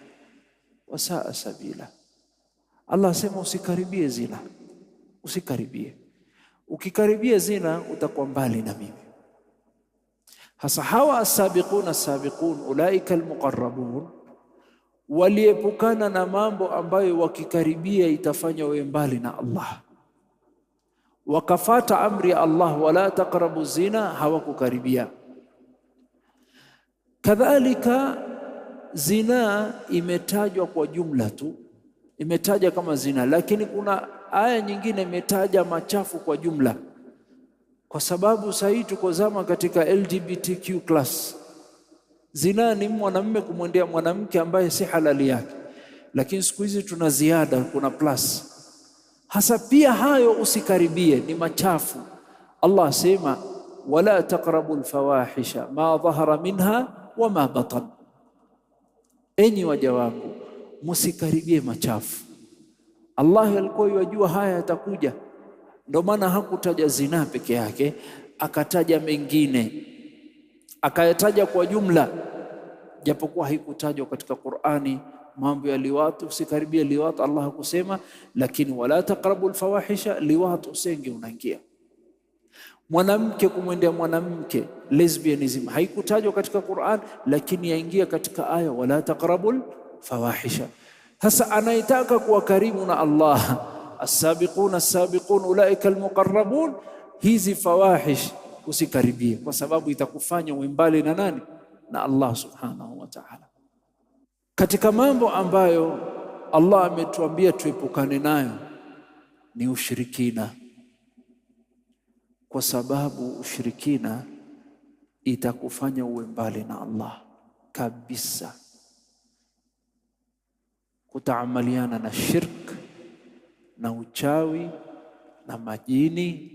wa saa sabila. Allah sema usikaribie zina, usikaribie. Ukikaribia zina utakuwa mbali na mimi. Hasa hawa as-sabiqun ulaika al-muqarrabun waliepukana na mambo ambayo wakikaribia itafanya wawe mbali na Allah, wakafata amri ya Allah, wala taqrabu zina, hawakukaribia. Kadhalika zina imetajwa kwa jumla tu, imetaja kama zina, lakini kuna aya nyingine imetaja machafu kwa jumla, kwa sababu sasa tuko zama katika LGBTQ class. Zina ni mwanamume kumwendea mwanamke ambaye si halali yake, lakini siku hizi tuna ziada, kuna plus. Hasa pia hayo usikaribie, ni machafu. Allah asema wala taqrabu alfawahisha ma dhahara minha wa ma batan. Enyi waja wangu, msikaribie machafu. Allah alikuwa yajua haya yatakuja, ndio maana hakutaja zina peke yake, akataja mengine, akayataja kwa jumla, japokuwa haikutajwa katika Qur'ani. Mambo ya liwat, usikaribie liwat, Allah hakusema, lakini wala taqrabu alfawahisha, liwat usenge unaingia. Mwanamke kumwendea mwanamke, lesbianism, haikutajwa katika Qur'an, lakini yaingia katika aya wala taqrabu alfawahisha. Sasa anaitaka kuwa karibu na Allah, as-sabiqun ulaika al-muqarrabun, hizi fawahish usikaribie, kwa sababu itakufanya uwe mbali na nani? Na Allah subhanahu wa ta'ala. Katika mambo ambayo Allah ametuambia tuepukane nayo ni ushirikina, kwa sababu ushirikina itakufanya uwe mbali na Allah kabisa. Kutaamaliana na shirk na uchawi na majini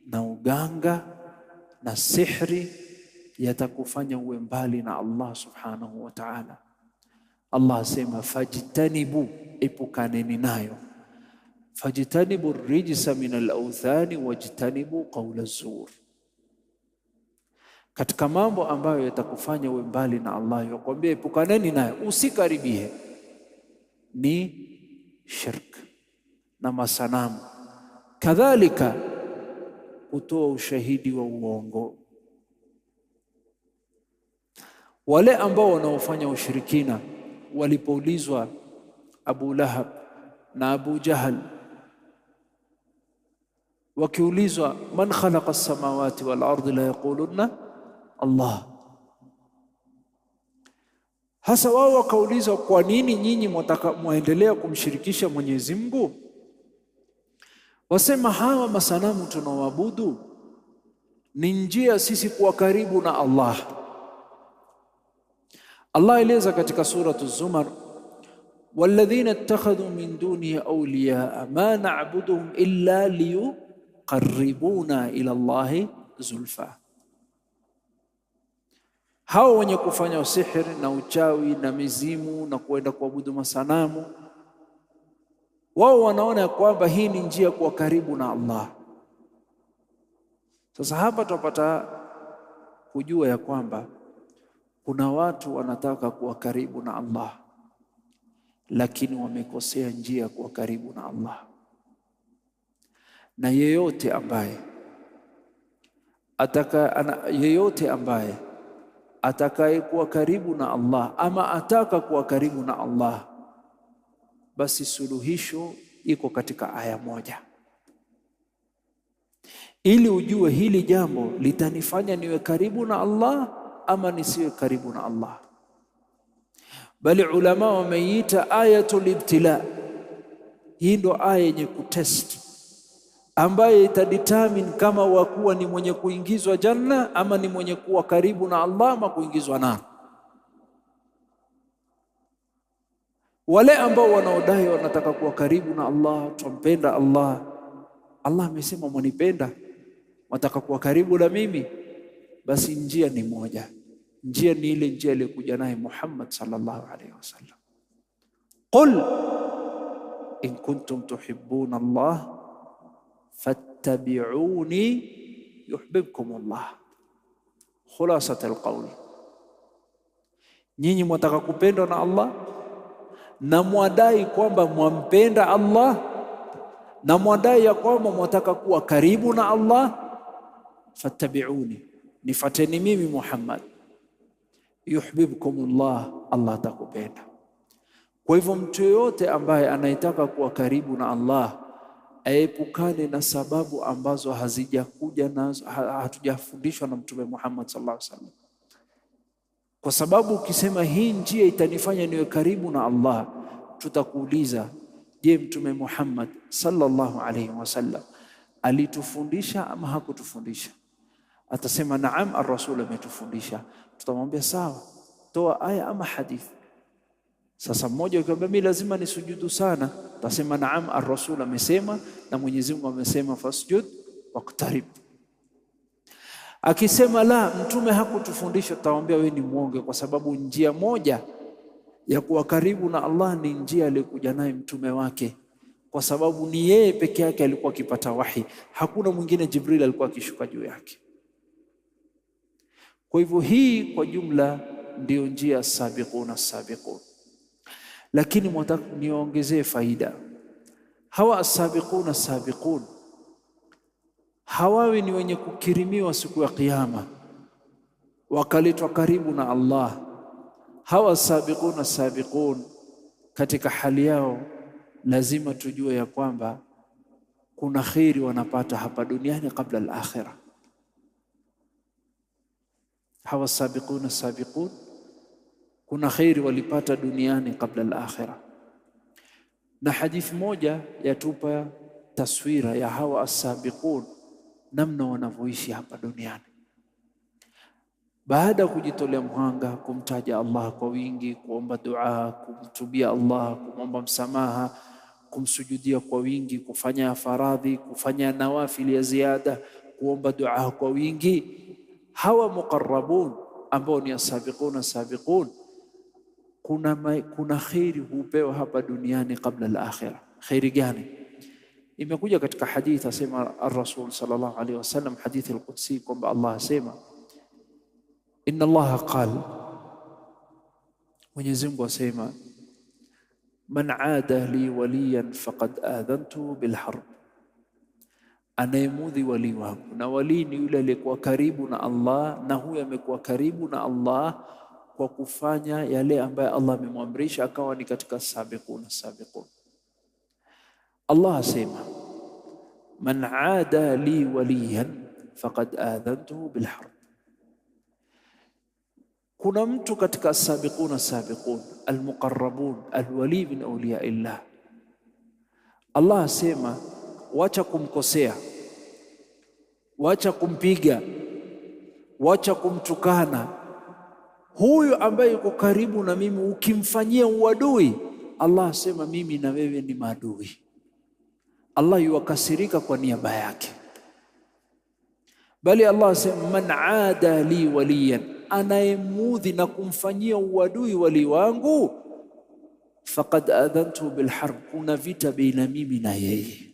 na uganga na sihri yatakufanya uwe mbali na Allah subhanahu wa ta'ala. Allah asema fajtanibu, epukaneni nayo. Fajtanibu rijsa min al-awthani wajtanibu qawla az-zur. Katika mambo ambayo yatakufanya uwe mbali na Allah, yakwambia epukaneni nayo, usikaribie, ni shirk na masanamu. Kadhalika kutoa ushahidi wa uongo. Wale ambao wanaofanya ushirikina walipoulizwa Abu Lahab na Abu Jahal, wakiulizwa man khalaqa as-samawati wal ardi, la yaquluna Allah. Hasa wao wakaulizwa, kwa nini nyinyi muendelea kumshirikisha Mwenyezi Mungu? Wasema hawa masanamu tunaoabudu ni njia sisi kuwa karibu na Allah. Allah eleza katika suratu Zumar, walladhina ittakhadhu min dunihi awliyaa ma na'buduhum illa liyuqarribuna ila Allahi zulfa. Hao wenye kufanya usihiri na uchawi na mizimu na kuenda kuabudu masanamu, wao wanaona kwamba hii ni njia kuwa karibu na Allah. Sasa hapa tupata kujua ya kwamba kuna watu wanataka kuwa karibu na Allah, lakini wamekosea njia kuwa karibu na Allah. Na yeyote ambaye atakaye kuwa karibu na Allah ama ataka kuwa karibu na Allah, basi suluhisho iko katika aya moja. Ili ujue hili jambo litanifanya niwe karibu na Allah ama nisiwe karibu na Allah. Bali ulama wameita ayatul ibtila. Hii ndo aya yenye kutest, ambaye itadetermine kama wakuwa ni mwenye kuingizwa janna ama ni mwenye kuwa karibu na Allah ama kuingizwa na. Wale ambao wanaodai wanataka kuwa karibu na Allah, tumpenda Allah, Allah amesema mwanipenda, wataka kuwa karibu na mimi, basi njia ni moja. Njia ni ile njia iliyokuja naye Muhammad sallallahu alaihi wasallam. Qul in kuntum tuhibbuna Allah fattabi'uni yuhibbukum Allah. Khulasat alqawl, nyinyi mwataka kupendwa na Allah na mwadai kwamba mwampenda Allah na mwadai ya kwamba mwataka kuwa karibu na Allah, fattabi'uni, nifateni mimi Muhammad, yuhibbukumullah, Allah atakupenda. Kwa hivyo mtu yote ambaye anayetaka kuwa karibu na Allah aepukane na sababu ambazo hazijakuja nazo, hatujafundishwa na Mtume Muhammad sallallahu alaihi wasallam. Kwa sababu ukisema hii njia itanifanya niwe karibu na Allah, tutakuuliza, je, Mtume Muhammad sallallahu alaihi wasallam alitufundisha ama hakutufundisha? Atasema naam, ar-rasul ametufundisha. Tutamwambia sawa, toa aya ama hadithi. Sasa mmoja akiambia mimi lazima nisujudu sana, utasema naam, ar-rasul amesema na Mwenyezi Mungu amesema fasjud waqtarib. Akisema la, mtume hakutufundisha, tutawaambia wewe ni muongo, kwa sababu njia moja ya kuwa karibu na Allah ni njia aliyokuja naye mtume wake, kwa sababu ni yeye peke yake alikuwa akipata wahi, hakuna mwingine Jibril alikuwa akishuka juu yake. Kwa hivyo hii kwa jumla ndio njia sabiquna sabiqun. Lakini mwataka niongezee faida. Hawa as-sabiquna sabiqun hawawi ni wenye kukirimiwa siku ya kiyama wakaletwa karibu na Allah. Hawa sabiquna sabiqun katika hali yao lazima tujue ya kwamba kuna khairi wanapata hapa duniani kabla al-akhirah. Hawa sabiquna sabiqun kuna khairi walipata duniani kabla al-akhirah. Na hadithi moja yatupa taswira ya hawa as-sabiqun namna wanavyoishi hapa duniani. Baada ya kujitolea mhanga, kumtaja Allah kwa wingi, kuomba dua, kumtubia Allah, kumomba msamaha, kumsujudia kwa wingi, kufanya faradhi, kufanya nawafili ya ziada, kuomba dua kwa wingi. Hawa muqarrabun ambao ni as-sabiqun, kuna khairi hupewa hapa duniani kabla al-akhirah. Khairi gani? Imekuja katika hadith, asema ar-Rasul sallallahu alaihi wasallam, hadithi al-Qudsi, kwamba Allah asema, inna Allah qala, Mwenyezi Mungu asema, man aada li waliyan faqad adhantu bil harb, anayemudhi wali wangu. Na wali ni yule aliyekuwa karibu na Allah, na huyo amekuwa karibu na Allah kwa kufanya yale ambayo Allah amemwamrisha, akawa ni katika sabiqun. Allah asema, man aada li waliyan faqad adhantuhu bil harb. Kuna mtu katika sabiqun almuqarrabun alwali min awliya illah, Allah asema, wacha kumkosea, wacha kumpiga, wacha kumtukana huyu ambaye yuko karibu na mimi. Ukimfanyia uadui, Allah asema mimi na wewe ni maadui. Allah yuwakasirika kwa niaba yake. Bali Allah asema, man aada li waliyan, anayemudhi na kumfanyia uadui wali wangu, faqad adhantu bil harb, kuna vita baina mimi na yeye.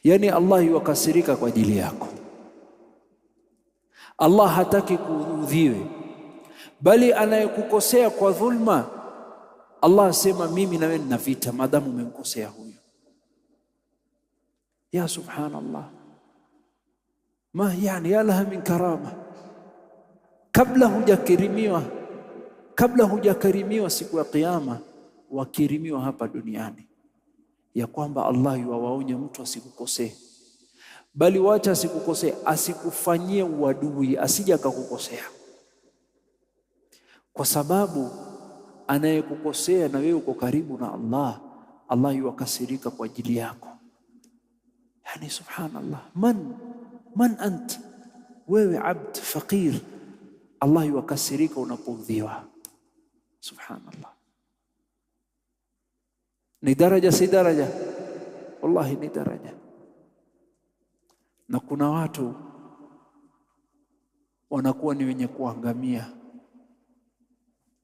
Yani Allah yuwakasirika kwa ajili yako. Allah hataki kuudhiwe. Bali anayekukosea kwa dhulma, Allah asema mimi na wewe nina vita maadamu umemkosea huyo. Ya subhanallah, ma yani ya laha min karama. Kabla hujakarimiwa siku ya Kiyama, wakirimiwa hapa duniani, ya kwamba Allah yuwaonya mtu asikukosee. Bali wacha asikukosee, asikufanyie uadui, asije akakukosea. Kwa sababu anayekukosea na wewe uko karibu na Allah, Allah yuwakasirika kwa ajili yako. Yani subhanallah, man ant, wewe abd faqir, Allah yuwakasirika unapoudhiwa. Subhanallah. Ni daraja, si daraja? Wallahi ni daraja. Na kuna watu wanakuwa ni wenye kuangamia,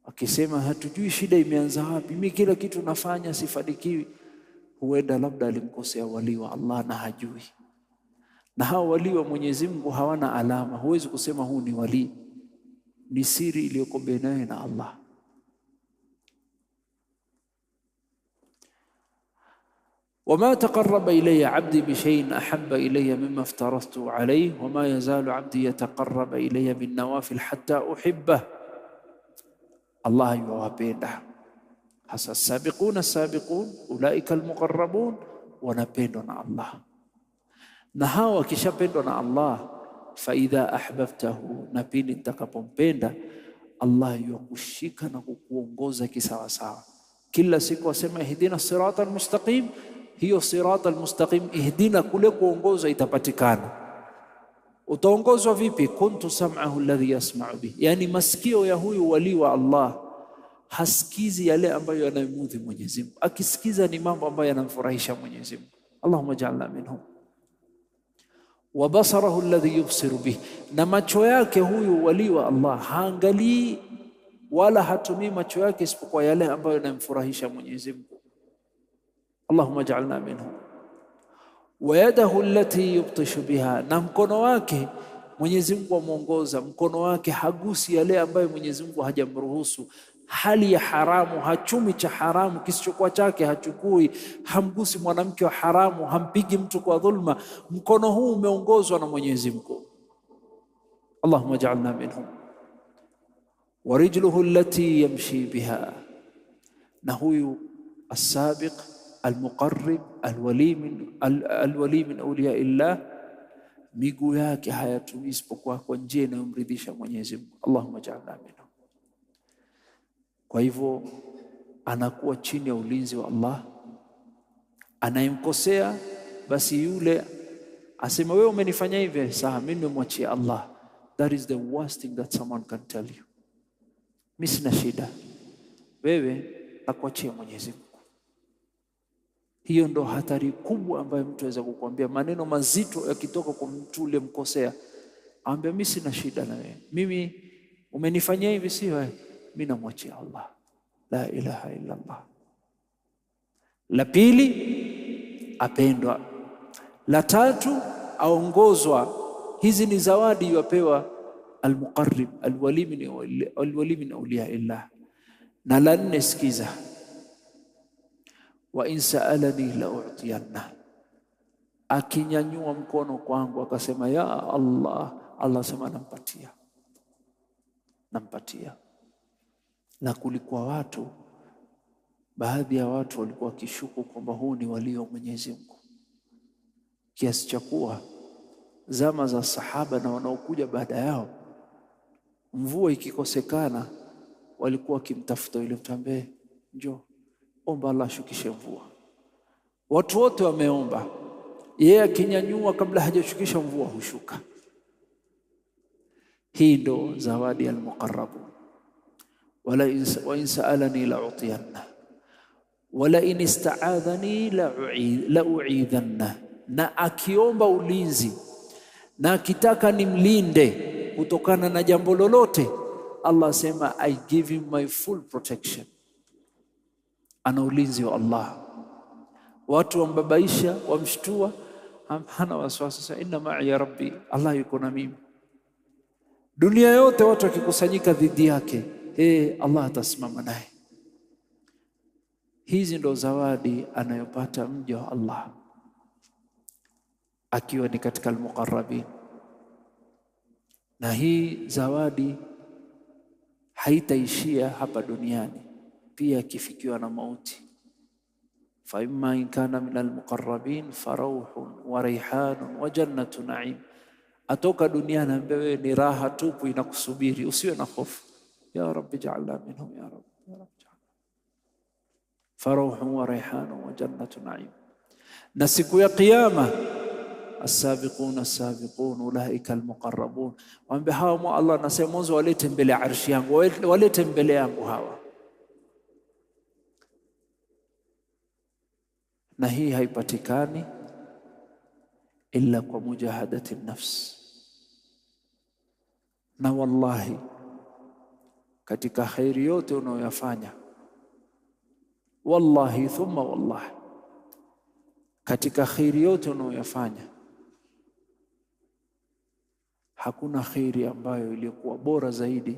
akisema hatujui shida imeanza wapi, mimi kila kitu nafanya sifanikiwi. Huenda labda alimkosea wali wa Allah na hajui. Na hao wali wa Mwenyezi Mungu hawana alama, huwezi kusema huu ni wali. Ni siri iliyoko baina na Allah. وما تقرب إلي عبدي بشيء أحب إلي مما افترضته عليه وما يزال عبدي يتقرب إلي بالنوافل حتى أحبه. الله يوابينه. hasa السابقون أولئك المقربون wanapendwa na Allah. Na hawa wakishapendwa na Allah, faidha ahbabtahu, na pindi nitakapompenda Allah yukushika na kukuongoza kisawa sawa. Kila siku asema ihdina siratal mustaqim, hiyo siratal mustaqim, ihdina, kule kuongoza itapatikana. Utaongozwa vipi? Kuntu sam'ahu alladhi yasma'u bi, yani masikio ya huyu wali wa Allah hasikizi yale ambayo yanayomudhi Mwenyezi Mungu, akisikiza ni mambo ambayo yanamfurahisha Mwenyezi Mungu. Allahumma ja'alna minhum. Wa basarahu alladhi yubsiru bih, na macho yake huyu wali wa Allah haangalii wala hatumii macho yake isipokuwa yale ambayo yanamfurahisha Mwenyezi Mungu. Allahumma ja'alna minhum. Wa yadahu allati yubtishu biha, na mkono wake Mwenyezi Mungu amuongoza, mkono wake hagusi yale ambayo Mwenyezi Mungu hajamruhusu. Hali ya haramu, hachumi cha haramu kisichokuwa chake, hachukui, hamgusi mwanamke wa haramu, hampigi mtu kwa dhulma. Mkono huu umeongozwa na Mwenyezi Mungu. Allahumma ja'alna minhum. Wa rijluhu allati yamshi biha, na huyu as-sabiq al-muqarrib al-wali min awliya illah, miguu yake hayatumii isipokuwa kwa njia inayomridhisha Mwenyezi Mungu. Allahumma ja'alna minhum. Kwa hivyo anakuwa chini ya ulinzi wa Allah. Anayemkosea basi yule asema wewe umenifanya hivi, sawa, mimi nimemwachia Allah. That is the worst thing that someone can tell you. Mimi sina shida, wewe akuachia Mwenyezi Mungu. Hiyo ndo hatari kubwa ambayo mtu aweza kukuambia maneno mazito yakitoka kwa mtu uliyemkosea. Ambia mimi sina shida na wewe. Mimi umenifanyia hivi si wewe. Mimi namwachia Allah. La ilaha illa Allah. La pili, apendwa. La tatu, aongozwa. Hizi ni zawadi yapewa al-muqarrib, al-wali min awliya illah. Na la nne, sikiza, wa in sa'alani la u'tiyanna. Akinyanyua mkono kwangu akasema ya Allah, Allah sema nampatia. Na kulikuwa watu, baadhi ya watu walikuwa kishuku kwamba huu ni wali wa Mwenyezi Mungu, kiasi cha kuwa zama za sahaba na wanaokuja baada yao, mvua ikikosekana walikuwa wakimtafuta yule mtu ambaye njoo omba Allah shukishe mvua. Watu wote wameomba, yeye akinyanyua kabla hajashukisha mvua hushuka. Hii ndo zawadi al-muqarrabun. wa in sa'alani la utiyanna wala in ista'adhani la u'idhanna. Na akiomba ulinzi na akitaka nimlinde kutokana na jambo lolote, Allah sema I give him my full protection. Ana ulinzi wa Allah. Watu wambabaisha, wamshtua, hana wasiwasi, sasa inna ma'i ya rabbi, Allah yuko na mimi. Dunia yote watu wakikusanyika dhidi yake, Allah atasimama naye. Hizi ndo zawadi anayopata mja wa Allah akiwa ni katika al-muqarrabin. Na hii zawadi haitaishia hapa duniani, pia kifikiwa na mauti. Fa imma in kana min al-muqarrabin farauhun wa rayhanun wa jannatu na'im. Atoka duniani ambaye ni raha tupu inakusubiri, usiwe na hofu. Ya rabbi ja'alna minhum ya rabbi, ya rabbi ja'alna. Farauhun wa rayhanun wa jannatu na'im. Na siku ya kiyama, as-sabiquna as-sabiqun ulaika al-muqarrabun. Waambie hawa Allah anasema mwanzo walete mbele ya arshi yangu, walete mbele yangu hawa. Na hii haipatikani illa kwa mujahadati nafs. Na wallahi katika khairi yote unayoyafanya, wallahi thumma wallahi, katika khairi yote unayoyafanya, hakuna khairi ambayo iliyokuwa bora zaidi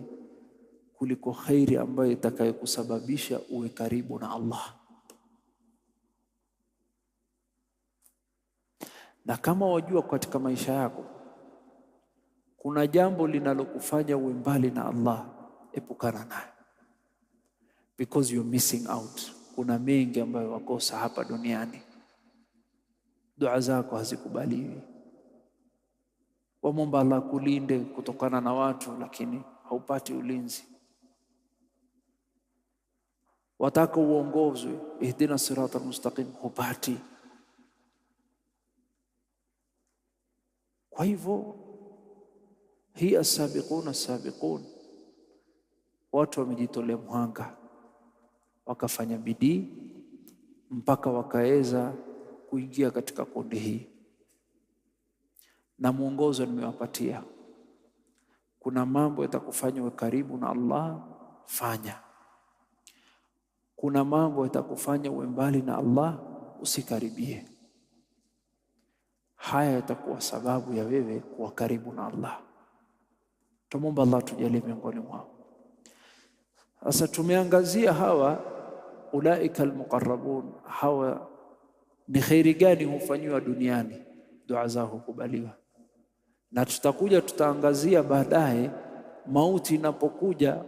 kuliko khairi ambayo itakayokusababisha uwe karibu na Allah. Na kama wajua katika maisha yako kuna jambo linalokufanya uwe mbali na Allah, epukana nayo, because you're missing out. Kuna mengi ambayo wakosa hapa duniani. Dua zako hazikubaliwi. Wamomba Allah kulinde kutokana na watu, lakini haupati ulinzi. Wataka uongozwe, ihdina siratal mustaqim, hupati. Kwa hivyo hii as-sabiquna as-sabiqun, watu wamejitolea mhanga, wakafanya bidii mpaka wakaweza kuingia katika kundi hii. Na mwongozo nimewapatia. Kuna mambo yatakufanya uwe karibu na Allah, fanya. Kuna mambo yatakufanya uwe mbali na Allah, usikaribie. Haya yatakuwa sababu ya wewe kuwa karibu na Allah. Tumomba Allah tujalie miongoni mwao. Sasa tumeangazia hawa ulaika al-muqarrabun, hawa ni khairi gani hufanywa duniani, dua zao hukubaliwa. Na tutaangazia baadaye mauti inapokuja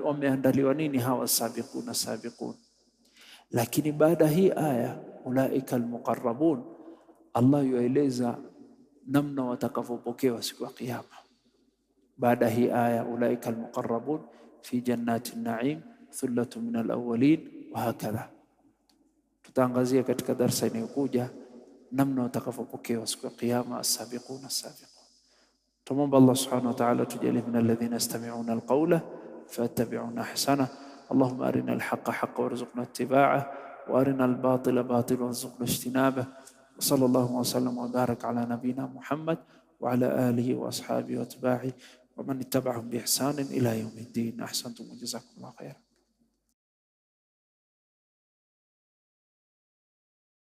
wameandaliwa nini hawa sabiquna sabiqun. Lakini baada hii aya ulaika al-muqarrabun, Allah yueleza namna watakavyopokewa siku ya kiyama. Baada hii aya ulaika al-muqarrabun fi jannatin na'im thullatun min al-awwalin wa hakadha. Tutaangazia katika darasa inayokuja namna watakavyopokewa siku ya kiyama as-sabiquna as-sabiqun. Tumomba Allah subhanahu wa ta'ala tujalie min alladhina yastami'una al-qawla fayattabi'una ahsana. Allahumma arina al-haqqa haqqan warzuqna ittiba'ahu وأرنا الباطل باطلا وارزقنا اجتنابه. وصلى الله وسلم وبارك على نبينا محمد وعلى آله وأصحابه وأتباعه ومن اتبعهم بإحسان إلى يوم الدين. أحسنتم وجزاكم الله خيرا.